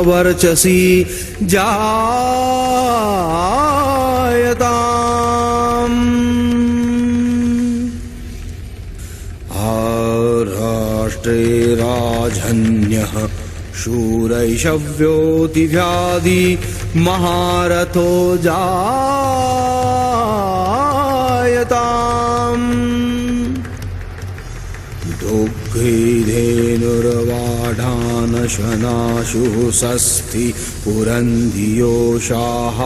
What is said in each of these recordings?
वर्चसी जायताम्। राष्ट्रे राजन्यः शूरैशव्योऽतिव्याधि महारथो जायताम्। दुग्धेनुर्वाढानशनाशुः सस्थि पुरन्धियोषाः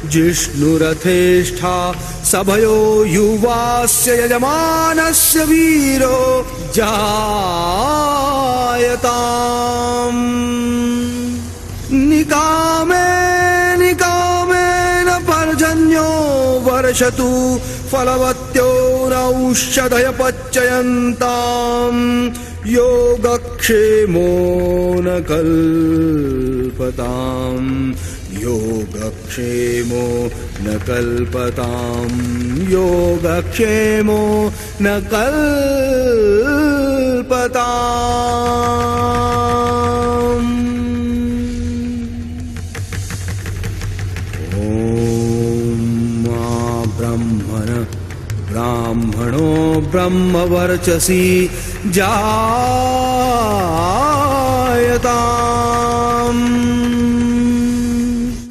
जिष्णुरथेष्ठा सभयो युवास्य यजमानस्य वीरो जायताम्। निकामेन पर्जन्यो वर्षतु फलवत्यो नौषधय पच्यन्ताम्। योगक्षेमो न कल्पताम्। योगक्षेमो न कल्पताम्। योगक्षेमो न कल्पताम्। ब्राह्मणो ब्रह्मवर्चसी जायताम्।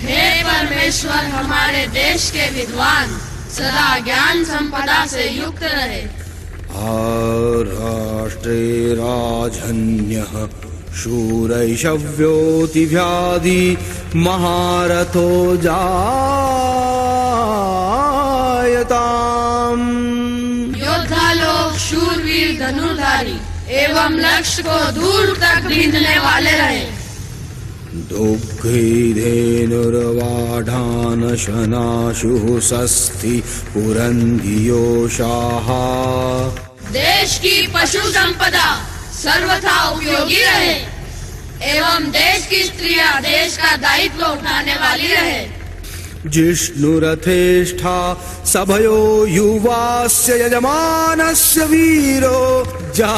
हे परमेश्वर, हमारे देश के विद्वान सदा ज्ञान संपदा से युक्त रहे। राष्ट्रे राजन्यः शूरैशव्योऽतिव्याधि महारथो जायताम्। योद्धा लोग शूरवीर धनुर्धारी एवं लक्ष्य को दूर तक बींधने वाले रहे। दुग्धेनुर्वाढानशनाशुः सस्थि पुरन्धियोषाः। देश की पशु संपदा सर्वथा उपयोगी रहे एवं देश की स्त्रियां देश का दायित्व उठाने वाली रहे। जिष्णुरथेष्ठा सभयो युवास्य यजमानस्य वीरो जायताम्।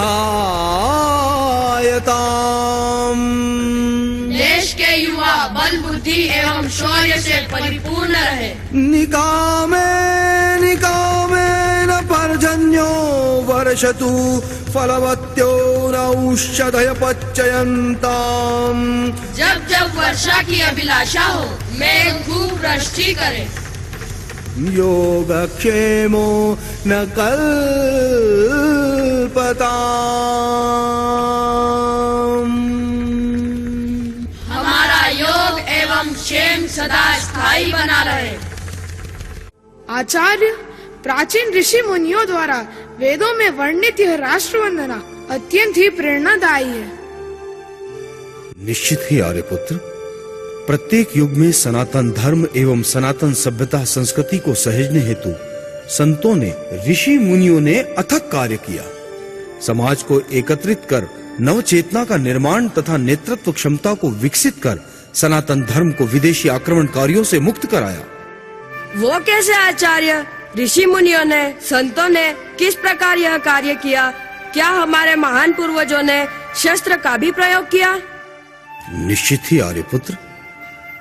देश के युवा बल बुद्धि एवं शौर्य से परिपूर्ण रहे। निकामेन पर्जन्यो वर्षतु फलवत्यो नौषधय पच्यन्ताम्। जब जब वर्षा की अभिलाषा हो मेघ खूब वृष्टि करे। योगक्षेमो न कल्पताम्। हमारा योग एवं क्षेम सदा स्थायी बना रहे। आचार्य, प्राचीन ऋषि मुनियों द्वारा वेदों में वर्णित यह राष्ट्र वंदना अत्यंत ही प्रेरणादायी है। निश्चित ही आर्यपुत्र, प्रत्येक युग में सनातन धर्म एवं सनातन सभ्यता संस्कृति को सहेजने हेतु संतों ने, ऋषि मुनियों ने अथक कार्य किया। समाज को एकत्रित कर नव चेतना का निर्माण तथा नेतृत्व क्षमता को विकसित कर सनातन धर्म को विदेशी आक्रमणकारियों से मुक्त कराया। वो कैसे आचार्य? ऋषि मुनियों ने, संतों ने किस प्रकार यह कार्य किया? क्या हमारे महान पूर्वजों ने शस्त्र का भी प्रयोग किया? निश्चित ही आर्यपुत्र,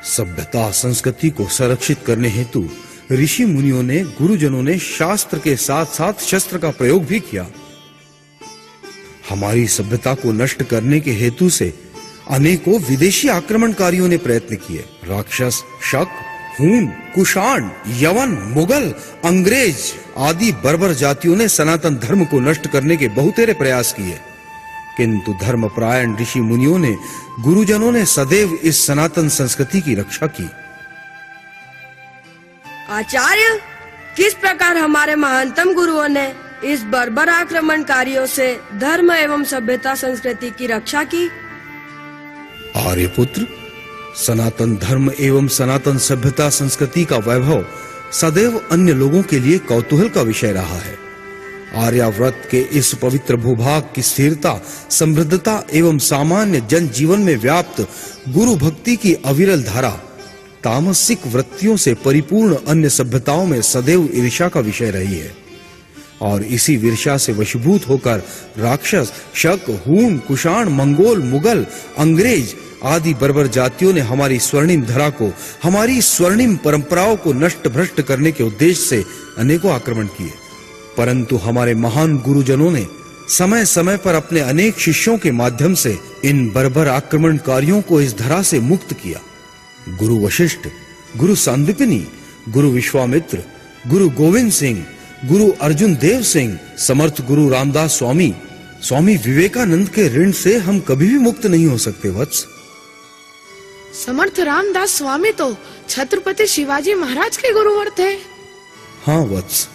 सभ्यता संस्कृति को संरक्षित करने हेतु ऋषि मुनियों ने, गुरुजनों ने शास्त्र के साथ साथ शस्त्र का प्रयोग भी किया। हमारी सभ्यता को नष्ट करने के हेतु से अनेकों विदेशी आक्रमणकारियों ने प्रयत्न किए। राक्षस, शक, हूण, कुषाण, यवन, मुगल, अंग्रेज आदि बर्बर जातियों ने सनातन धर्म को नष्ट करने के बहुतेरे प्रयास किए, किंतु धर्मपरायण ऋषि मुनियों ने, गुरुजनों ने सदैव इस सनातन संस्कृति की रक्षा की। आचार्य, किस प्रकार हमारे महानतम गुरुओं ने इस बर्बर आक्रमणकारियों से धर्म एवं सभ्यता संस्कृति की रक्षा की? आर्यपुत्र, सनातन धर्म एवं सनातन सभ्यता संस्कृति का वैभव सदैव अन्य लोगों के लिए कौतूहल का विषय रहा है। आर्यावर्त के इस पवित्र भूभाग की स्थिरता, समृद्धता एवं सामान्य जन जीवन में व्याप्त गुरु भक्ति की अविरल धारा तामसिक वृत्तियों से परिपूर्ण अन्य सभ्यताओं में सदैव ईर्ष्या का विषय रही है, और इसी ईर्ष्या से वशीभूत होकर राक्षस, शक, हूण, कुषाण, मंगोल, मुगल, अंग्रेज आदि बर्बर जातियों ने हमारी स्वर्णिम धरा को, हमारी स्वर्णिम परंपराओं को नष्ट भ्रष्ट करने के उद्देश्य से अनेकों आक्रमण किए, परंतु हमारे महान गुरुजनों ने समय समय पर अपने अनेक शिष्यों के माध्यम से इन बर्बर आक्रमणकारियों को इस धरा से मुक्त किया। गुरु वशिष्ठ, गुरु सांदीपनी, गुरु विश्वामित्र, गुरु गोविंद सिंह, गुरु अर्जुन देव सिंह, समर्थ गुरु रामदास स्वामी, स्वामी विवेकानंद के ऋण से हम कभी भी मुक्त नहीं हो सकते वत्स। समर्थ रामदास स्वामी तो छत्रपति शिवाजी महाराज के गुरुवर थे। हाँ वत्स,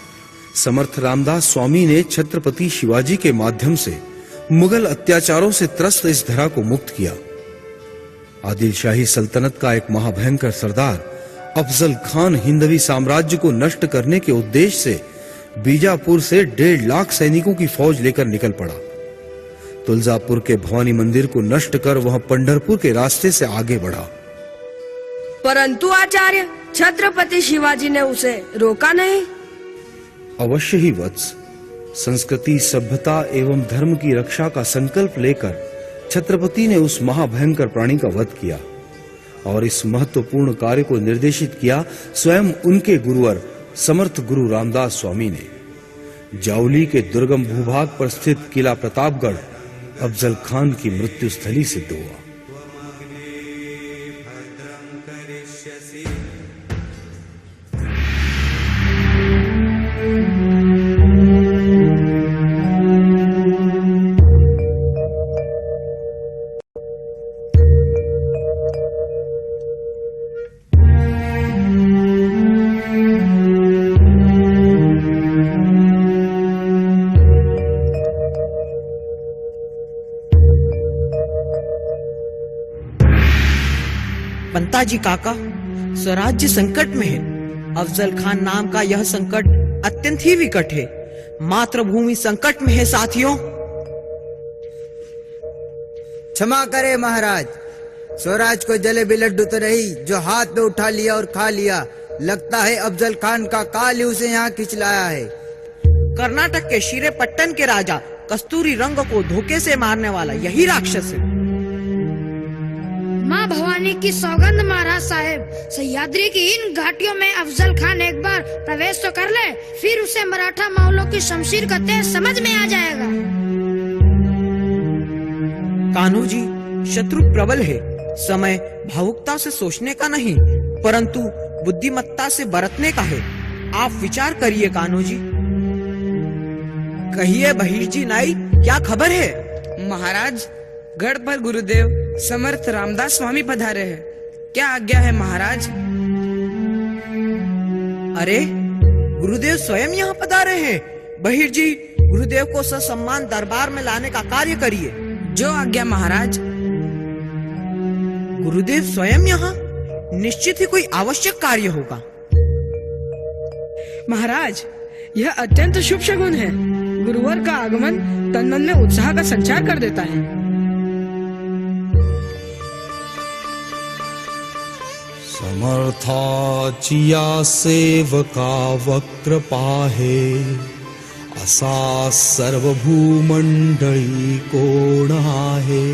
समर्थ रामदास स्वामी ने छत्रपति शिवाजी के माध्यम से मुगल अत्याचारों से त्रस्त इस धरा को मुक्त किया। आदिल शाही सल्तनत का एक महाभयंकर सरदार अफजल खान हिंदवी साम्राज्य को नष्ट करने के उद्देश्य से बीजापुर से 1.5 लाख सैनिकों की फौज लेकर निकल पड़ा। तुलजापुर के भवानी मंदिर को नष्ट कर वह पंढरपुर के रास्ते से आगे बढ़ा। परंतु आचार्य, छत्रपति शिवाजी ने उसे रोका नहीं। अवश्य ही वत्स, संस्कृति, सभ्यता एवं धर्म की रक्षा का संकल्प लेकर छत्रपति ने उस महाभयंकर प्राणी का वध किया और इस महत्वपूर्ण कार्य को निर्देशित किया स्वयं उनके गुरुवर समर्थ गुरु रामदास स्वामी ने। जावली के दुर्गम भूभाग पर स्थित किला प्रतापगढ़ अफजल खान की मृत्यु स्थली सिद्ध हुआ। पंताजी काका, स्वराज्य संकट में है। अफजल खान नाम का यह संकट अत्यंत ही विकट है। मातृभूमि संकट में है साथियों। क्षमा करे महाराज, स्वराज को जलेबी लड्डू तो नहीं जो हाथ में उठा लिया और खा लिया। लगता है अफजल खान का काल उसे यहाँ खिंच लाया है। कर्नाटक के श्रीरंगपट्टन के राजा कस्तूरी रंग को धोखे से मारने वाला यही राक्षस है। माँ भवानी की सौगंध महाराज साहेब, सह्याद्री की इन घाटियों में अफजल खान एक बार प्रवेश तो कर ले, फिर उसे मराठा माउलों की शमशीर का तेज समझ में आ जाएगा। कान्हू जी, शत्रु प्रबल है। समय भावुकता से सोचने का नहीं, परंतु बुद्धिमत्ता से बरतने का है। आप विचार करिए कान्हू जी। कहिए बहिर जी नाई, क्या खबर है? महाराज, गढ़ पर गुरुदेव समर्थ रामदास स्वामी पधारे हैं। क्या आज्ञा है महाराज? अरे, गुरुदेव स्वयं यहाँ पधारे हैं। बहिर जी, गुरुदेव को ससम्मान दरबार में लाने का कार्य करिए। जो आज्ञा महाराज। गुरुदेव स्वयं यहाँ, निश्चित ही कोई आवश्यक कार्य होगा। महाराज, यह अत्यंत शुभ शगुन है। गुरुवर का आगमन तन मन में उत्साह का संचार कर देता है। समर्थाचिया सेवका वक्र पाहे, असा सर्वभूमंडळी कोण आहे।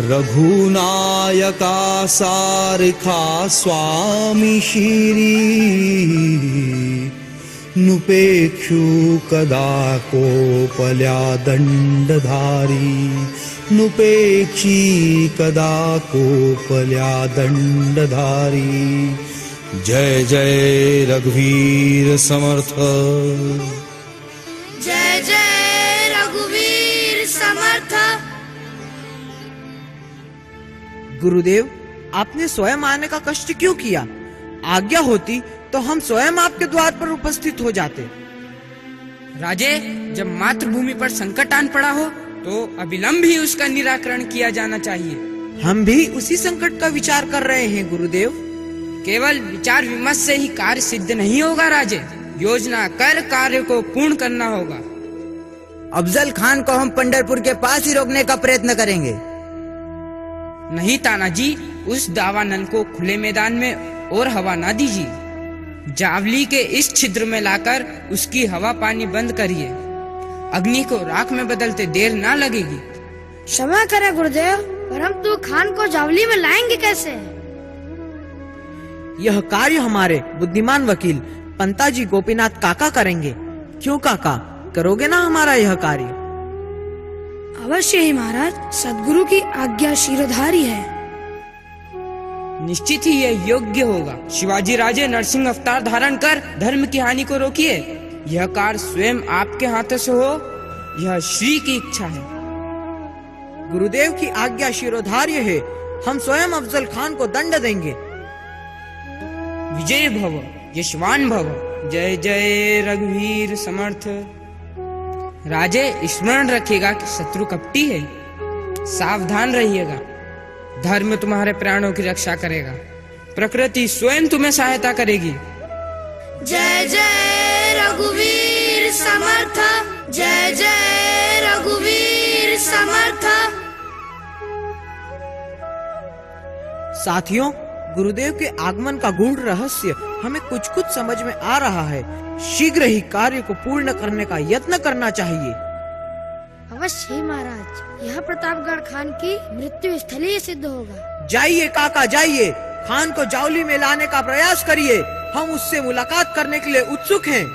रघुनायका सारिखा स्वामी शिरी, नुपेक्षु कदा कोपल्या दंडधारी। नुपेक्षी कदा कोपल्या दंडधारी। जय जय रघुवीर समर्थ। जय जय रघुवीर समर्थ। गुरुदेव, आपने स्वयं आने का कष्ट क्यों किया? आज्ञा होती तो हम स्वयं आपके द्वार पर उपस्थित हो जाते। राजे, जब मातृभूमि पर संकट आन पड़ा हो तो अविलंब ही उसका निराकरण किया जाना चाहिए। हम भी उसी संकट का विचार कर रहे हैं गुरुदेव। केवल विचार विमर्श से ही कार्य सिद्ध नहीं होगा राजे, योजना कर कार्य को पूर्ण करना होगा। अफजल खान को हम पंढरपुर के पास ही रोकने का प्रयत्न करेंगे। नहीं तानाजी, उस दावानल को खुले मैदान में और हवा ना दीजिए। जावली के इस छिद्र में लाकर उसकी हवा पानी बंद करिए। अग्नि को राख में बदलते देर ना लगेगी। क्षमा करें गुरुदेव, परंतु खान को जावली में लाएंगे कैसे? यह कार्य हमारे बुद्धिमान वकील पंताजी गोपीनाथ काका करेंगे। क्यों काका, करोगे ना हमारा यह कार्य? अवश्य ही महाराज, सदगुरु की आज्ञा शिरोधारी है। निश्चित ही यह योग्य होगा। शिवाजी राजे नरसिंह अवतार धारण कर धर्म की हानि को रोकिए। यह कार्य स्वयं आपके हाथों से हो, यह श्री की इच्छा है। गुरुदेव की आज्ञा शिरोधार्य है। हम स्वयं अफजल खान को दंड देंगे। विजय भव, यशवान भव। जय जय रघुवीर समर्थ। राजे स्मरण रखिएगा कि शत्रु कपटी है, सावधान रहिएगा। धर्म तुम्हारे प्राणों की रक्षा करेगा, प्रकृति स्वयं तुम्हें सहायता करेगी। जय जय रघुवीर समर्थ, जय जय रघुवीर समर्थ। साथियों, गुरुदेव के आगमन का गूढ़ रहस्य हमें कुछ कुछ समझ में आ रहा है। शीघ्र ही कार्य को पूर्ण करने का यत्न करना चाहिए। अवश्य ही महाराज, यह प्रतापगढ़ खान की मृत्यु स्थली ही सिद्ध होगा। जाइए काका, जाइए, खान को जावली में लाने का प्रयास करिए। हम उससे मुलाकात करने के लिए उत्सुक हैं।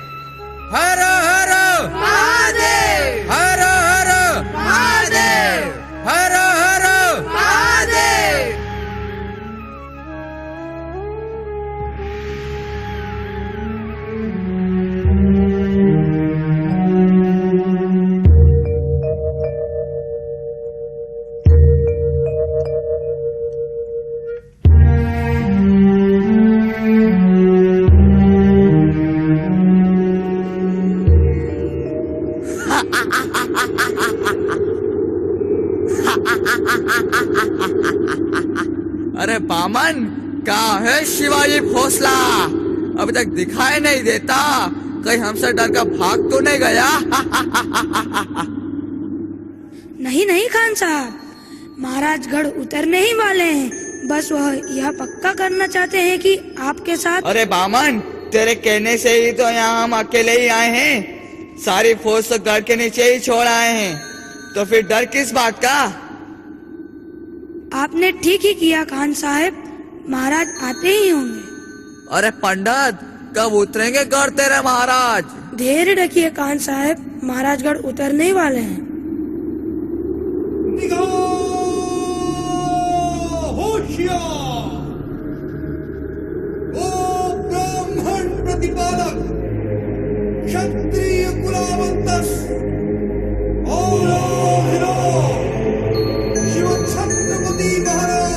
हर हर महादेव, हर हर महादेव, हर हर महादेव। अरे बामन, कहाँ है शिवाजी भोसला? अभी तक दिखाई नहीं देता। कहीं हमसे डर कर भाग तो नहीं गया? नहीं नहीं खान साहब, महाराज गढ़ उतरने ही वाले हैं। बस वह यह पक्का करना चाहते हैं कि आपके साथ। अरे बामन, तेरे कहने से ही तो यहाँ हम अकेले ही आए हैं। सारी फौज तो गढ़ के नीचे ही छोड़ आए हैं, तो फिर डर किस बात का? आपने ठीक ही किया खान साहब, महाराज आते ही होंगे। अरे पंडित, कब उतरेंगे गढ़ तेरे महाराज? धैर्य रखिए खान साहब, महाराज गढ़ उतरने ही वाले हैं। ओ ब्राह्मण प्रतिपालक, क्षत्रिय कुलावंतस, शिव छत्रपति महाराज,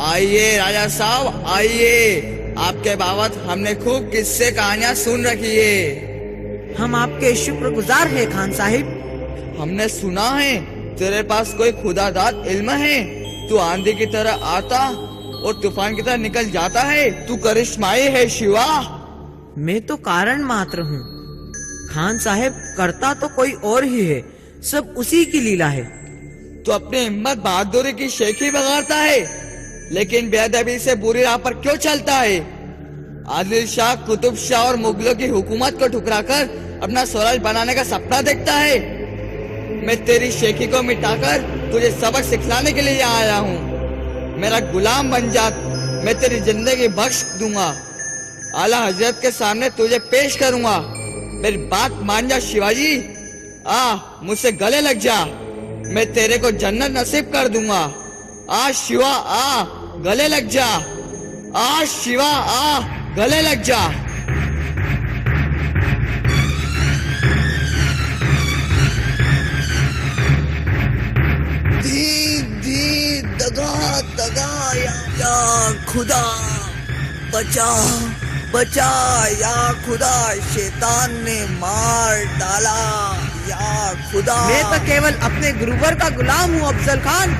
आइए राजा साहब, आइए। आपके बाबत हमने खूब किस्से कहानियां सुन रखी है। हम आपके शुक्रगुजार हैं खान साहिब। हमने सुना है तेरे पास कोई खुदादाद इल्म है। तू आंधी की तरह आता और तूफान की तरह निकल जाता है। तू करिश्माई है शिवा। मैं तो कारण मात्र हूँ खान साहब, करता तो कोई और ही है। सब उसी की लीला है। तू अपनी हिम्मत बहादुरी की शेखी बगाड़ता है, लेकिन बेअदबी से बुरी राह पर क्यों चलता है? आदिल शाह, कुतुब शाह और मुगलों की हुकूमत को ठुकराकर अपना स्वराज बनाने का सपना देखता है। मैं तेरी शेखी को मिटाकर तुझे सबक सिखलाने के लिए यहाँ आया हूँ। मेरा गुलाम बन जा, मैं तेरी जिंदगी बख्श दूंगा। आला हजरत के सामने तुझे पेश करूंगा। मेरी बात मान जा शिवाजी, मुझसे गले लग जा। मैं तेरे को जन्नत नसीब कर दूंगा। शिवा, गले लग जा। शिवा, गले लग जा। दी दगा दगा या खुदा बचा बचा, या खुदा शैतान ने मार डाला, या खुदा। मैं तो केवल अपने गुरुवर का गुलाम हूँ अफजल खान।